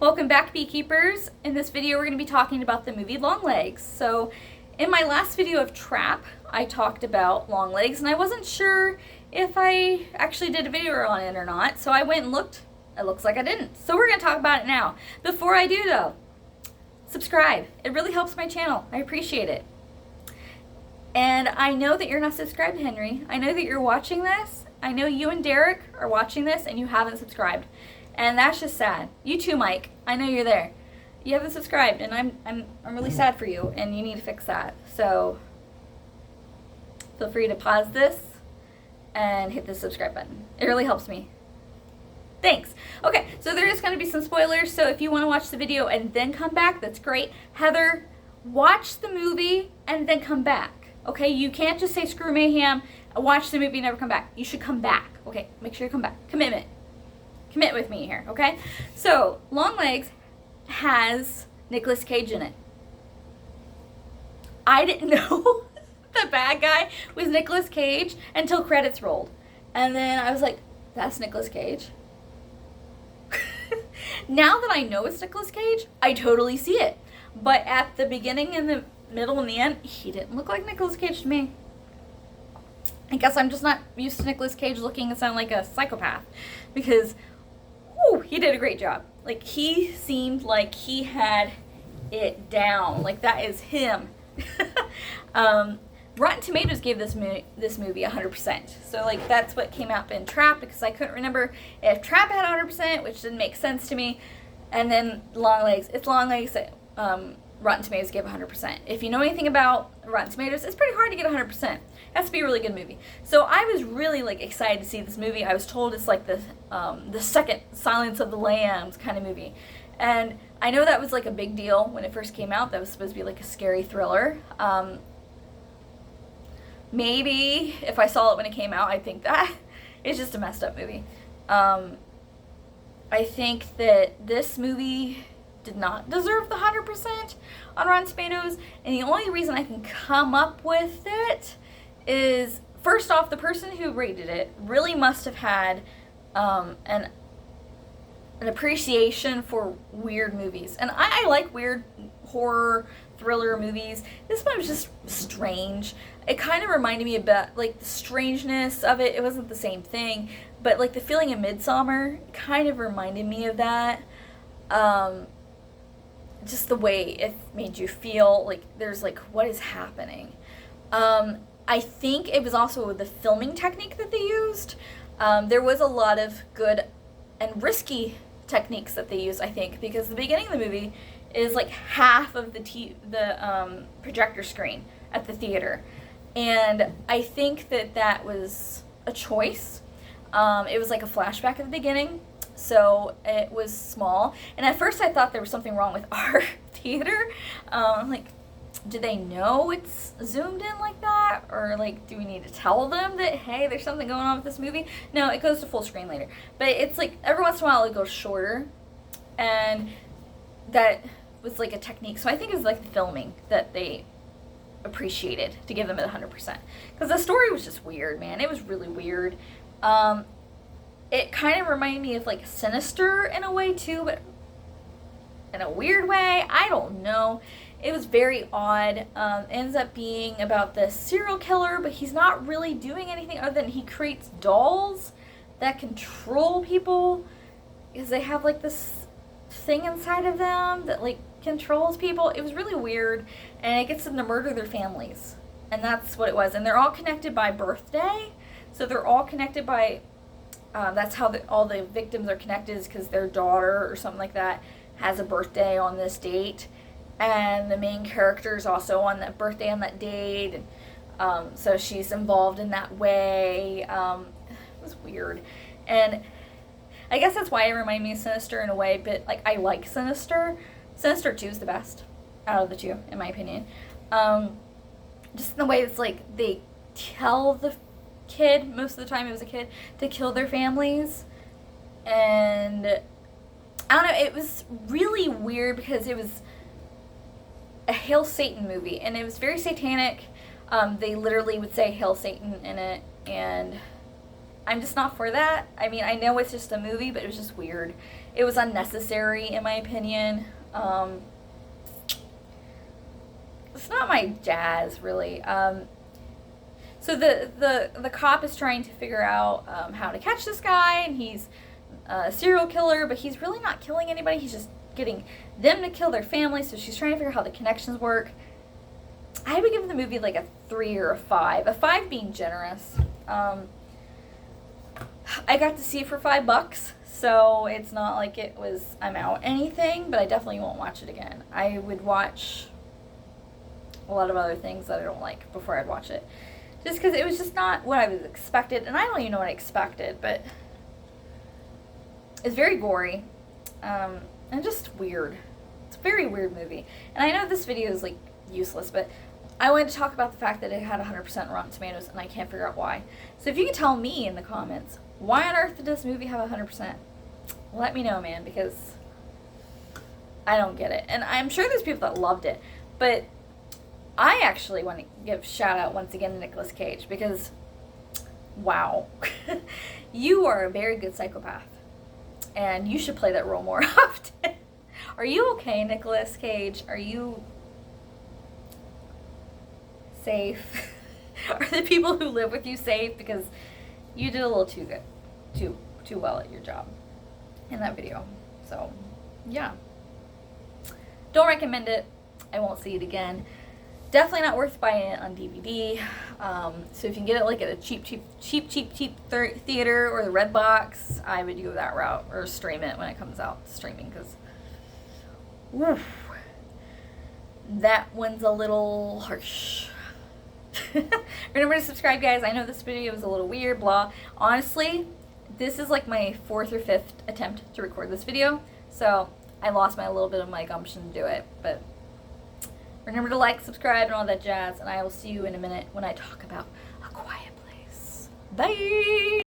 Welcome back, beekeepers. In this video we're going to be talking about the movie Longlegs. So in my last video of Trap, I talked about Longlegs and I wasn't sure if I actually did a video on it or not, so I went and looked. It looks like I didn't. So we're going to talk about it now. Before I do though, subscribe. It really helps my channel. I appreciate it. And I know that you're not subscribed, Henry. I know that you're watching this. I know you and Derek are watching this and you haven't subscribed. And that's just sad. You too, Mike. I know you're there. You haven't subscribed, and I'm really sad for you, and you need to fix that. So feel free to pause this and hit the subscribe button. It really helps me. Thanks. Okay, so there is going to be some spoilers, so if you want to watch the video and then come back, that's great. Heather, watch the movie and then come back. Okay, you can't just say screw mayhem, watch the movie and never come back. You should come back. Okay, make sure you come back. Commitment. Commit with me here, okay? So, Longlegs has Nicolas Cage in it. I didn't know the bad guy was Nicolas Cage until credits rolled. And then I was like, that's Nicolas Cage. Now that I know it's Nicolas Cage, I totally see it. But at the beginning and the middle and the end, he didn't look like Nicolas Cage to me. I guess I'm just not used to Nicolas Cage looking and sounding like a psychopath. Because he did a great job. Like, he seemed like he had it down. Like, that is him. Rotten Tomatoes gave this movie 100%. So, like, that's what came out in Trap, because I couldn't remember if Trap had 100%, which didn't make sense to me. And then Longlegs. It's Longlegs that Rotten Tomatoes gave 100%. If you know anything about Rotten Tomatoes, it's pretty hard to get 100%. It has to be a really good movie. So I was really like excited to see this movie. I was told it's like the second Silence of the Lambs kind of movie. And I know that was like a big deal when it first came out. That was supposed to be like a scary thriller. Maybe if I saw it when it came out, I'd think that it's just a messed up movie. I think that this movie did not deserve the 100% on Rotten Tomatoes, and the only reason I can come up with it is, first off, the person who rated it really must have had an appreciation for weird movies, and I like weird horror thriller movies. This one was just strange. It kind of reminded me about like the strangeness of it. It wasn't the same thing, but like the feeling of Midsommar kind of reminded me of that. Just the way it made you feel like there's like, what is happening? I think it was also the filming technique that they used. There was a lot of good and risky techniques that they used, I think, because the beginning of the movie is like half of the projector screen at the theater. And I think that was a choice. It was like a flashback at the beginning. So it was small, and at first I thought there was something wrong with our theater. Like, do they know it's zoomed in like that? Or like, do we need to tell them that, hey, there's something going on with this movie? No, it goes to full screen later. But it's like, every once in a while it goes shorter, and that was like a technique. So I think it was like the filming that they appreciated to give them it 100%. Because the story was just weird, man. It was really weird. It kind of reminded me of like Sinister in a way too, but in a weird way. I don't know. It was very odd. Ends up being about this serial killer, but he's not really doing anything other than he creates dolls that control people, because they have like this thing inside of them that like controls people. It was really weird, and it gets them to murder their families, and that's what it was. And they're all connected by birthday, so they're all connected by that's how all the victims are connected, is because their daughter or something like that has a birthday on this date, and the main character is also on that birthday on that date, and so she's involved in that way. It was weird, and I guess that's why it reminded me of Sinister in a way, but like, I like Sinister. Sinister 2 is the best out of the two, in my opinion. Just in the way it's like they tell the kid, most of the time it was a kid, to kill their families. And I don't know, it was really weird because it was a Hail Satan movie, and it was very satanic. They literally would say Hail Satan in it, and I'm just not for that. I mean, I know it's just a movie, but it was just weird. It was unnecessary, in my opinion. It's not my jazz, really. So the cop is trying to figure out how to catch this guy, and he's a serial killer, but he's really not killing anybody. He's just getting them to kill their family, so she's trying to figure out how the connections work. I would give the movie like a 3 or a 5. A 5 being generous. I got to see it for $5, so it's not like it was I'm out anything, but I definitely won't watch it again. I would watch a lot of other things that I don't like before I'd watch it. Just because it was just not what I was expected, and I don't even know what I expected, but it's very gory, and just weird. It's a very weird movie. And I know this video is like useless, but I wanted to talk about the fact that it had 100% Rotten Tomatoes, and I can't figure out why. So if you can tell me in the comments, why on earth did this movie have 100%? Let me know, man, because I don't get it. And I'm sure there's people that loved it, but I actually want to give shout out once again to Nicolas Cage, because wow, you are a very good psychopath, and you should play that role more often. Are you okay, Nicolas Cage? Are you safe? Are the people who live with you safe? Because you did a little too good, too well at your job in that video. So yeah, don't recommend it. I won't see it again. Definitely not worth buying it on DVD. So if you can get it like at a cheap theater or the Red Box, I would go that route, or stream it when it comes out streaming, because that one's a little harsh. Remember to subscribe, guys. I know this video was a little weird, blah. Honestly, this is like my 4th or 5th attempt to record this video, so I lost a little bit of my gumption to do it, but remember to like, subscribe, and all that jazz, and I will see you in a minute when I talk about A Quiet Place. Bye!